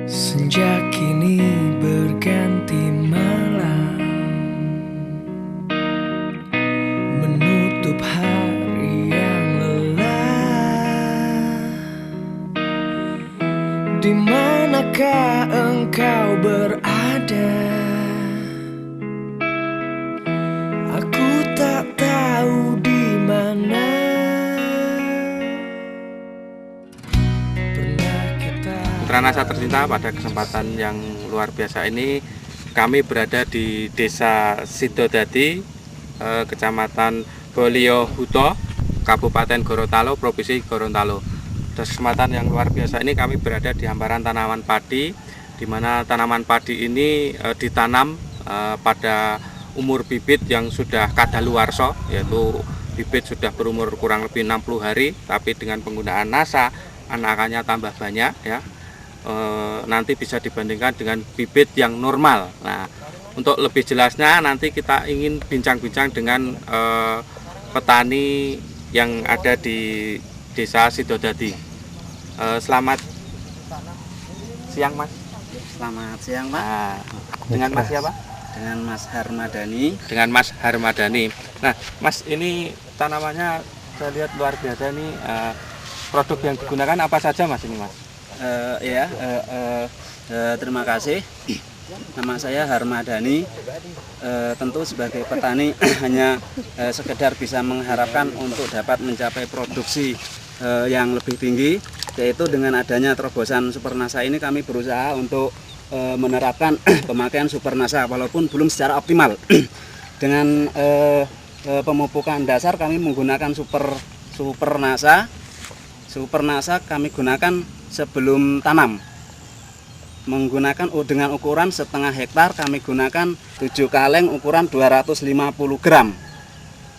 Senja kini berganti malam, menutup hari yang lelah. Di manakah engkau berada? Aku tak tahu di mana. Putra Nasa tercinta, pada kesempatan yang luar biasa ini kami berada di Desa Sidodadi, Kecamatan Boliohuto, Kabupaten Gorontalo, Provinsi Gorontalo. Pada kesempatan yang luar biasa ini kami berada di hamparan tanaman padi, di mana tanaman padi ini ditanam pada umur bibit yang sudah kadaluarsa, yaitu bibit sudah berumur kurang lebih 60 hari, tapi dengan penggunaan Nasa anakannya tambah banyak ya. Nanti bisa dibandingkan dengan bibit yang normal. Nah, untuk lebih jelasnya nanti kita ingin bincang-bincang dengan petani yang ada di Desa Sidodadi. Selamat siang, Mas. Selamat siang, Pak. Nah, dengan Mas siapa? Dengan Mas Harmadani. Dengan Mas Harmadani. Nah, Mas, ini tanamannya saya lihat luar biasa nih. Produk yang digunakan apa saja, Mas, ini, Mas? Terima kasih. Nama saya Harmadani. Tentu sebagai petani hanya sekedar bisa mengharapkan untuk dapat mencapai produksi yang lebih tinggi, yaitu dengan adanya terobosan Supernasa ini kami berusaha untuk menerapkan pemakaian Supernasa walaupun belum secara optimal. Dengan pemupukan dasar kami menggunakan Supernasa. Supernasa kami gunakan sebelum tanam, menggunakan dengan ukuran setengah hektar, kami gunakan 7 kaleng ukuran 250 gram.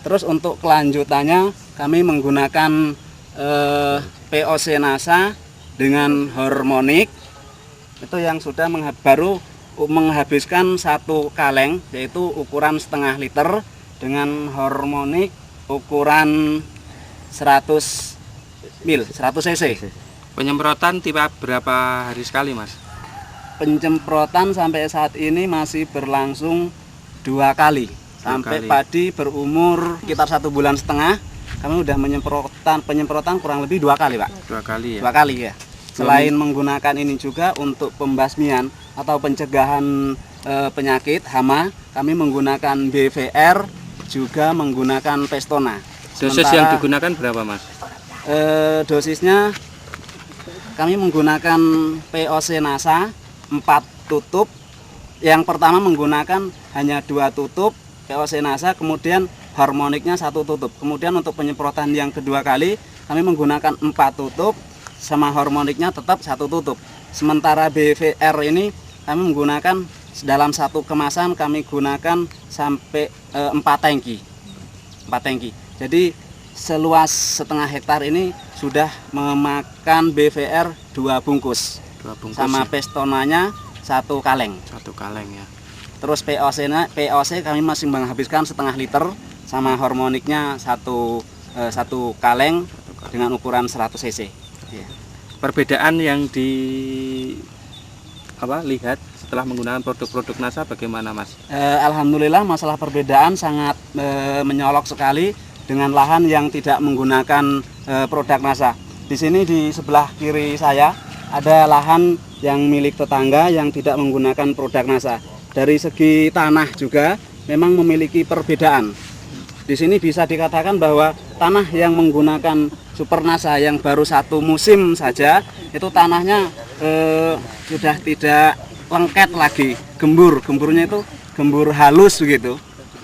Terus untuk kelanjutannya kami menggunakan POC Nasa dengan harmonik, itu yang sudah baru menghabiskan 1 kaleng, yaitu ukuran setengah liter dengan harmonik ukuran 100 ml, 100 cc. Penyemprotan tipe berapa hari sekali, Mas? Penyemprotan sampai saat ini masih berlangsung 2 kali. Sampai padi berumur sekitar 1,5 bulan, kami sudah penyemprotan kurang lebih 2 kali, Pak. 2 kali ya? 2 kali ya. Selain menggunakan ini juga untuk pembasmian atau pencegahan penyakit hama, kami menggunakan BVR, juga menggunakan Pestona. Dosis yang digunakan berapa, Mas? Dosisnya kami menggunakan POC Nasa 4 tutup. Yang pertama menggunakan hanya 2 tutup POC Nasa, kemudian harmoniknya 1 tutup. Kemudian untuk penyemprotan yang kedua kali kami menggunakan 4 tutup sama harmoniknya tetap 1 tutup. Sementara BVR ini kami menggunakan dalam 1 kemasan kami gunakan sampai 4 tangki. 4 tangki. Jadi seluas setengah hektar ini sudah memakan BVR 2 bungkus. 2 bungkus sama ya? Pestonanya 1 kaleng. 1 kaleng ya. Terus POC kami masih menghabiskan setengah liter, sama harmoniknya 1 kaleng dengan ukuran 100 cc. Ya. Perbedaan yang lihat setelah menggunakan produk-produk Nasa bagaimana, Mas? Alhamdulillah masalah perbedaan sangat menyolok sekali dengan lahan yang tidak menggunakan produk Nasa. Di sini di sebelah kiri saya ada lahan yang milik tetangga yang tidak menggunakan produk Nasa. Dari segi tanah juga memang memiliki perbedaan. Di sini bisa dikatakan bahwa tanah yang menggunakan Supernasa yang baru 1 musim saja itu tanahnya sudah tidak lengket lagi, gemburnya itu gembur halus begitu.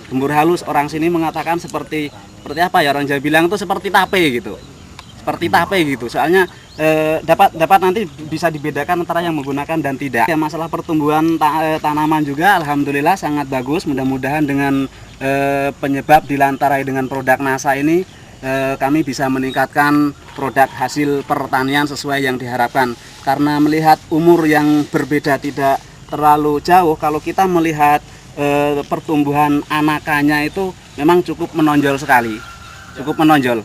Gembur halus, orang sini mengatakan seperti apa ya, orang Jawa bilang itu seperti tape gitu. Seperti tape gitu. Soalnya dapat nanti bisa dibedakan antara yang menggunakan dan tidak. Ya, masalah pertumbuhan tanaman juga alhamdulillah sangat bagus. Mudah-mudahan dengan penyebab dilantarai dengan produk Nasa ini kami bisa meningkatkan produk hasil pertanian sesuai yang diharapkan. Karena melihat umur yang berbeda tidak terlalu jauh, kalau kita melihat pertumbuhan anakannya itu memang cukup menonjol sekali, cukup menonjol.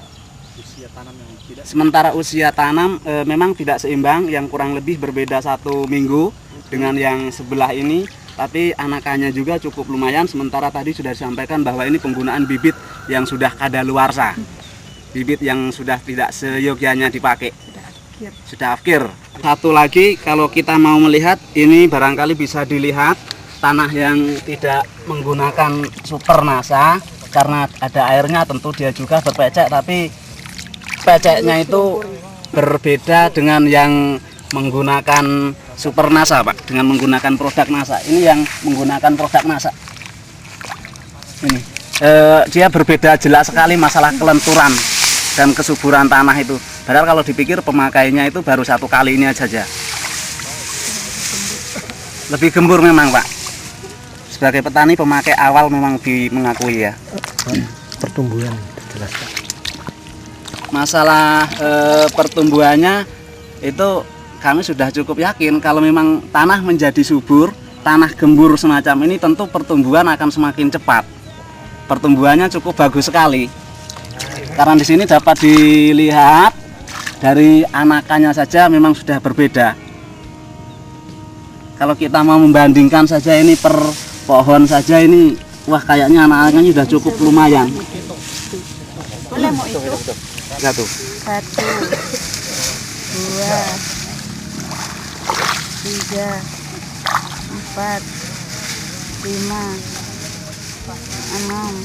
Usia tanam yang Sementara usia tanam memang tidak seimbang, yang kurang lebih berbeda 1 minggu dengan yang sebelah ini. Tapi anakannya juga cukup lumayan. Sementara tadi sudah disampaikan bahwa ini penggunaan bibit yang sudah kadaluarsa, bibit yang sudah tidak seyogyanya dipakai, sudah afkir. Satu lagi, kalau kita mau melihat ini, barangkali bisa dilihat tanah yang tidak menggunakan super nasa, karena ada airnya tentu dia juga berpecek, tapi peceknya itu berbeda dengan yang menggunakan super nasa, Pak, dengan menggunakan produk nasa. Ini yang menggunakan produk nasa ini dia berbeda jelas sekali masalah kelenturan dan kesuburan tanah itu. Padahal kalau dipikir pemakainya itu baru 1 kali ini aja. Lebih gembur memang, Pak. Sebagai petani pemakai awal memang mengakui ya. Pertumbuhan jelas, Pak. Masalah pertumbuhannya itu kami sudah cukup yakin kalau memang tanah menjadi subur, tanah gembur semacam ini, tentu pertumbuhan akan semakin cepat. Pertumbuhannya cukup bagus sekali. Karena di sini dapat dilihat dari anakannya saja memang sudah berbeda. Kalau kita mau membandingkan saja ini per pohon saja ini, wah kayaknya anak-anaknya sudah cukup lumayan. Boleh mau itu? Satu. 1, 2, 3, 4, 5, 6,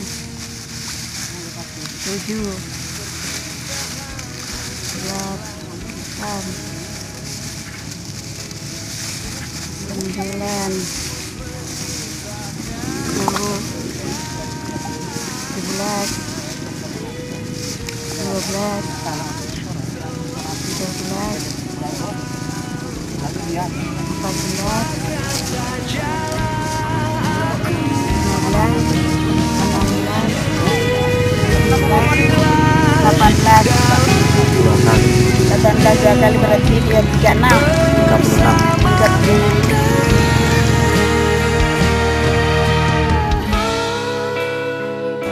7, 8, 9, 10, 11, 12, 18 kali berarti 36.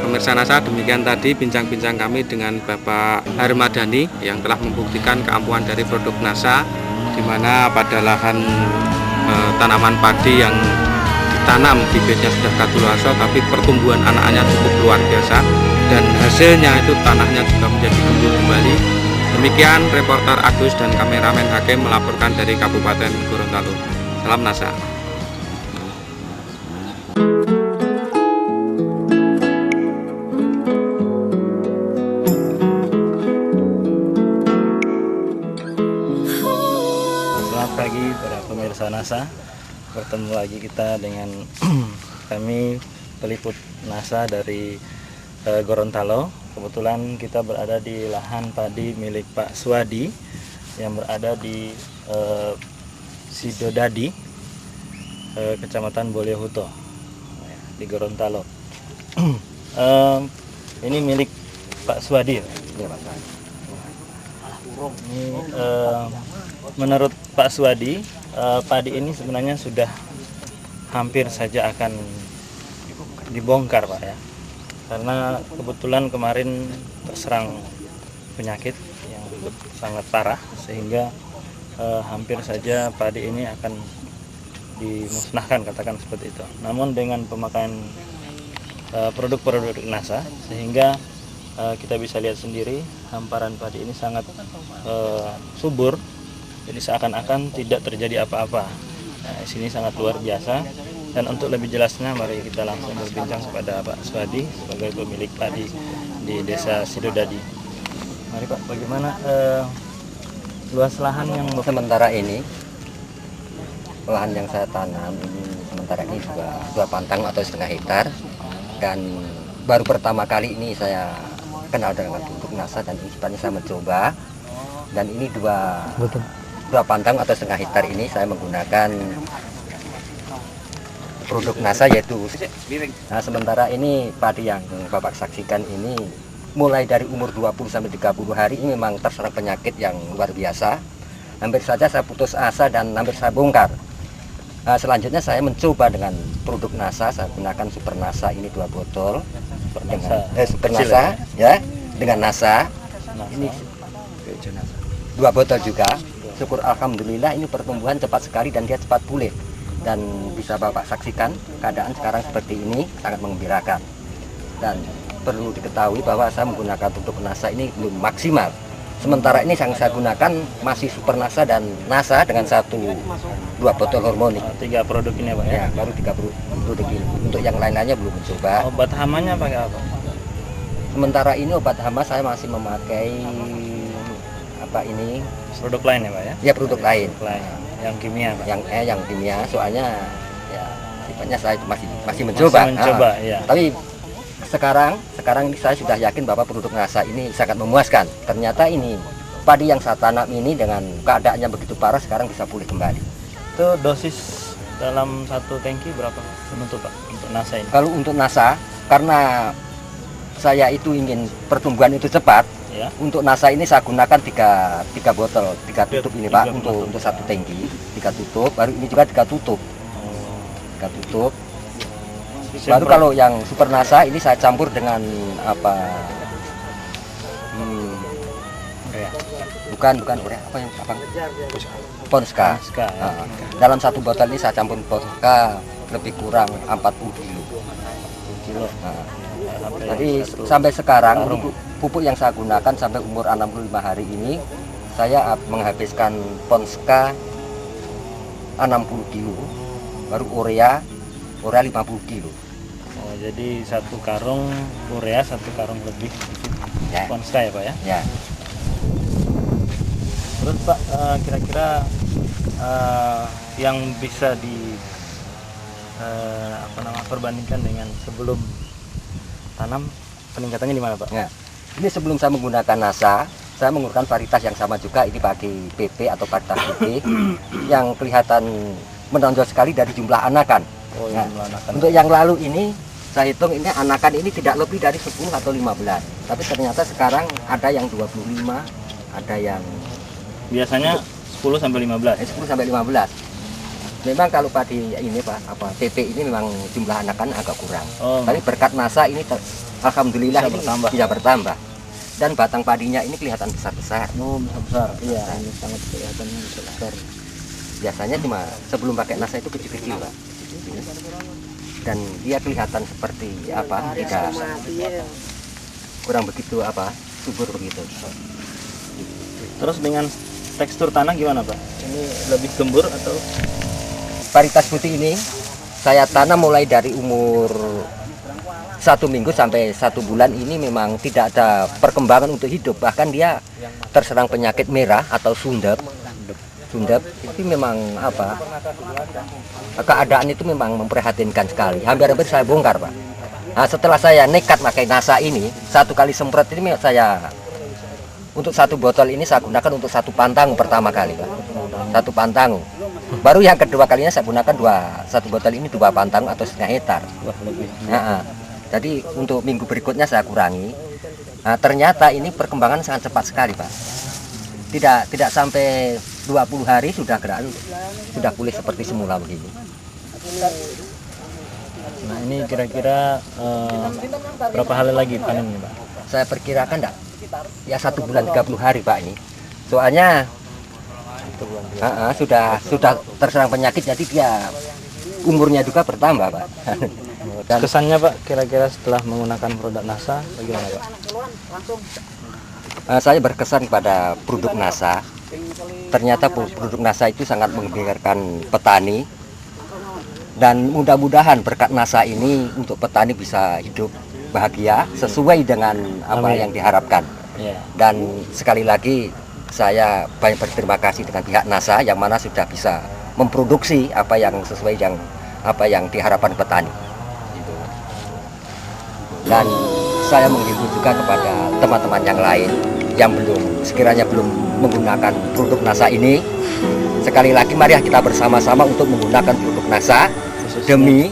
Pemirsa NASA, demikian tadi bincang-bincang kami dengan Bapak Harmadani yang telah membuktikan keampuhan dari produk NASA, di mana pada lahan tanaman padi yang ditanam bibitnya sudah kadaluarsa, tapi pertumbuhan anaknya cukup luar biasa dan hasilnya itu tanahnya juga menjadi gembur kembali. Demikian reporter Agus dan kameramen Hakim melaporkan dari Kabupaten Gorontalo. Salam NASA. Selamat pagi para pemirsa NASA. Bertemu lagi kita dengan kami peliput NASA dari Gorontalo. Kebetulan kita berada di lahan padi milik Pak Swadi yang berada di Sidodadi, Kecamatan Boliohuto di Gorontalo. Ini milik Pak Swadi. Ini menurut Pak Swadi, padi ini sebenarnya sudah hampir saja akan dibongkar, Pak, ya. Karena kebetulan kemarin terserang penyakit yang sangat parah, sehingga hampir saja padi ini akan dimusnahkan, katakan seperti itu. Namun dengan pemakaian produk-produk NASA, sehingga kita bisa lihat sendiri hamparan padi ini sangat subur. Jadi seakan-akan tidak terjadi apa-apa. Nah, di sini sangat luar biasa. Dan untuk lebih jelasnya, mari kita langsung berbincang kepada Pak Swadi sebagai pemilik padi di Desa Sidodadi. Mari Pak, bagaimana luas lahan yang sementara ini? Lahan yang saya tanam ini sementara ini dua pantang atau 1,5 hektar, dan baru pertama kali ini saya kenal dengan produk NASA, dan ini sebenarnya saya mencoba. Dan ini dua pantang atau 1,5 hektar ini saya menggunakan produk NASA, yaitu sementara ini padi yang Bapak saksikan ini mulai dari umur 20 sampai 30 hari ini memang terserang penyakit yang luar biasa. Hampir saja saya putus asa dan hampir saya bongkar. Selanjutnya saya mencoba dengan produk NASA, saya gunakan Super NASA ini 2 botol Super dengan NASA, Super NASA ya, dengan NASA. Ini 2 botol juga. Syukur alhamdulillah ini pertumbuhan cepat sekali dan dia cepat pulih. Dan bisa Bapak saksikan keadaan sekarang seperti ini sangat menggembirakan. Dan perlu diketahui bahwa saya menggunakan pupuk NASA ini belum maksimal. Sementara ini yang saya gunakan masih Super NASA dan NASA dengan 2 botol hormonik. 3 produk ini Pak ya? Ya, baru 3 produk ini. Untuk yang lain-lainnya belum mencoba. Obat hamanya pakai apa? Sementara ini obat hama saya masih memakai ini Produk lain ya Pak ya? ya produk lain Produk lain. Yang kimia Pak? yang kimia, soalnya ya sifatnya saya masih mencoba. Iya. Tapi sekarang ini saya sudah yakin bahwa produk NASA ini sangat memuaskan. Ternyata ini padi yang saya tanam ini dengan keadaannya begitu parah sekarang bisa pulih kembali. Itu dosis dalam 1 tangki berapa untuk Pak untuk NASA ini? Kalau untuk NASA, karena saya itu ingin pertumbuhan itu cepat, Ya. untuk NASA ini saya gunakan 3 botol, 3 tutup ini Pak, untuk 1 tangki, 3 tutup, baru ini juga 3 tutup. 3 tutup. Baru kalau yang Super NASA ini saya campur dengan bukan urea, Ponska. Ponska, ya. Dalam 1 botol ini saya campur Ponska lebih kurang 40 kilo. Jadi sampai sekarang pupuk yang saya gunakan sampai umur 65 hari ini saya menghabiskan Ponska 60 kilo, baru urea 50 kilo. Oh, jadi 1 karung urea, 1 karung lebih Ya. Ponska ya Pak ya? Ya. Terus Pak, kira-kira yang bisa perbandingkan dengan sebelum tanam, peningkatannya di mana Pak? Ya. Ini sebelum saya menggunakan NASA, saya menggunakan varietas yang sama juga, ini pakai PP atau varietas PP yang kelihatan menonjol sekali dari jumlah anakan. Oh, Nah, jumlah anakan. untuk yang lalu ini saya hitung ini anakan ini tidak lebih dari 10 atau 15. Tapi ternyata sekarang ada yang 25, ada yang Biasanya 10 sampai 15. 10 sampai 15. Memang kalau padi ini Pak, PP ini memang jumlah anakan agak kurang. Oh. Tapi berkat NASA ini alhamdulillah Bisa ini bertambah. bisa bertambah. Dan batang padinya ini kelihatan besar-besar. Oh, besar. Iya, ini sangat kelihatan besar. Biasanya cuma sebelum pakai NASA itu kecil-kecil Pak. Dan dia kelihatan seperti tidak kurang begitu subur begitu. Terus dengan tekstur tanah gimana Pak? Ini lebih gembur atau? Varietas putih ini saya tanam mulai dari umur 1 minggu sampai 1 bulan ini memang tidak ada perkembangan untuk hidup, bahkan dia terserang penyakit merah atau sundep, itu memang keadaan itu memang memprihatinkan sekali, hampir-hampir saya bongkar Pak. Nah, setelah saya nekat pakai NASA ini, 1 kali semprot ini saya untuk 1 botol ini saya gunakan untuk 1 pantang pertama kali Pak, 1 pantang. Baru yang kedua kalinya saya gunakan 1 botol ini 2 pantang atau setengah hektar. Wah, lebih. Jadi untuk minggu berikutnya saya kurangi. Nah, ternyata ini perkembangan sangat cepat sekali Pak. Tidak sampai 20 hari sudah pulih seperti semula begini. Nah, ini kira-kira berapa hari lagi panen ini Pak? Saya perkirakan ya 1 bulan 30 hari Pak ini. Soalnya sudah terserang penyakit, jadi dia umurnya juga bertambah Pak. Dan Kesannya Pak, kira-kira setelah menggunakan produk NASA bagaimana Pak? saya berkesan pada produk NASA. Ternyata produk NASA itu sangat menggembirakan petani, dan mudah-mudahan berkat NASA ini untuk petani bisa hidup bahagia sesuai dengan apa Amin. yang diharapkan. Iya. Dan sekali lagi saya banyak berterima kasih dengan pihak NASA yang mana sudah bisa memproduksi apa yang sesuai apa yang diharapkan petani. Gitu. Dan saya menghimbau juga kepada teman-teman yang lain yang sekiranya belum menggunakan produk NASA ini, sekali lagi mari kita bersama-sama untuk menggunakan produk NASA demi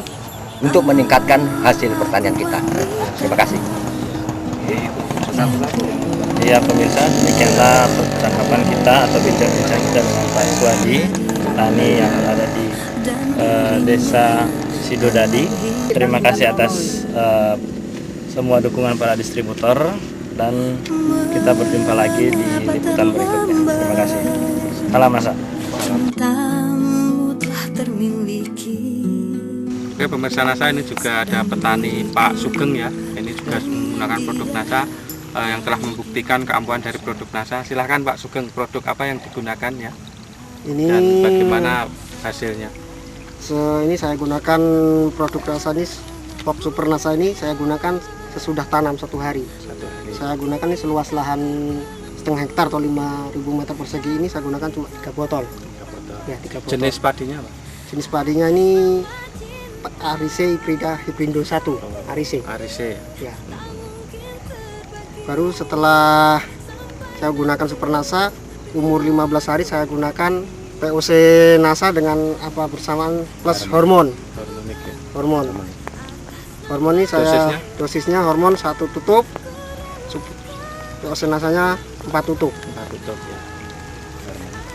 untuk meningkatkan hasil pertanian kita. Terima kasih. Iya pemirsa, demikianlah percakapan kita atau bincang-bincang kita dengan Pak Suwadi, petani yang ada di Desa Sidodadi. Terima kasih atas semua dukungan para distributor dan kita berjumpa lagi di liputan berikutnya. Terima kasih. Salam rasa. Oke, pemirsa NASA, ini juga ada petani Pak Sugeng ya. Ini juga menggunakan produk NASA yang telah membuktikan keampuhan dari produk NASA. Silahkan Pak Sugeng, produk apa yang digunakan ya? Ini Dan bagaimana hasilnya? ini saya gunakan produk NASA ini, Pop Super NASA ini saya gunakan sesudah tanam 1 hari. Saya gunakan ini seluas lahan setengah hektar atau 5.000 meter persegi ini saya gunakan cuma 3 botol. Ya, 3 botol. Jenis padinya apa? Jenis padinya ini Arice Hybrindo 1. Arice. Ya. Baru setelah saya gunakan Super NASA, umur 15 hari saya gunakan POC NASA dengan apa bersamaan plus hormon. Hormon ini saya dosisnya hormon 1 tutup, POC NASA-nya 4 tutup. Ya.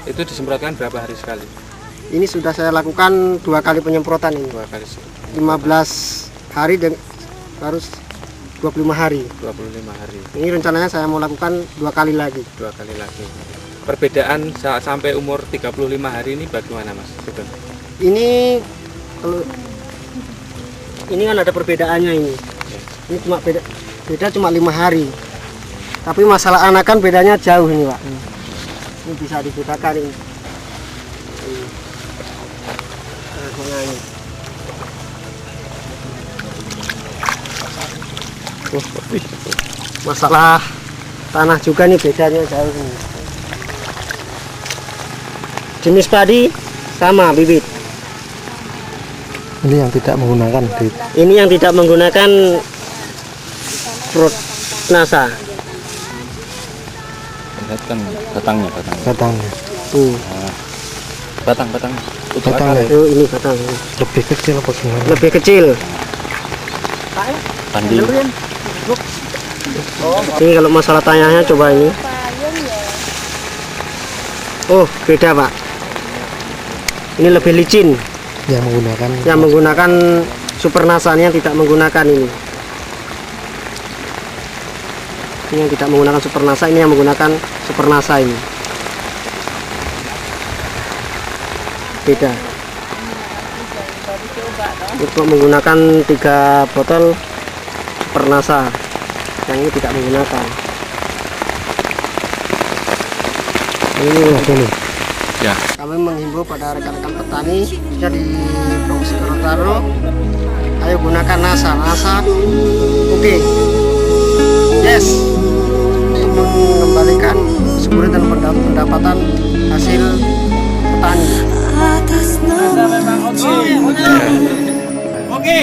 Itu disemprotkan berapa hari sekali? Ini sudah saya lakukan 2 kali penyemprotan ini. 2 kali. 15 hari dan harus 25 hari. 25 hari. Ini rencananya saya mau lakukan 2 kali lagi. 2 kali lagi. Perbedaan sampai umur 35 hari ini bagaimana Mas Sugeng? Ini kalau ini kan ada perbedaannya ini. Ini cuma beda cuma 5 hari. Tapi masalah anakan bedanya jauh ini, Pak. Ini bisa dibedakan ini. Ini. Masalah tanah juga nih bedanya jauh ini. Jenis padi sama bibit. Ini yang tidak menggunakan bibit. Ini yang tidak menggunakan produk NASA. Lihat kan batangnya. Batangnya. Batangnya. Batangnya Oh, ini batang. lebih kecil apa gimana? Lebih kecil. Pandi. Ini kalau masalah tanyanya coba ini. Oh, beda, Pak. Ini lebih licin. Yang menggunakan Super NASA ini yang tidak menggunakan ini. Ini yang tidak menggunakan Super NASA, ini yang menggunakan Super NASA ini. Beda. Untuk menggunakan 3 botol Super NASA, yang ini tidak menggunakan. Ini. Ya. Kami menghimbau pada rekan-rekan petani khususnya di Provinsi Gorontalo, ayo gunakan NASA. Oke. Yes. Untuk mengembalikan kesuburan dan pendapatan hasil petani. NASA memang oke.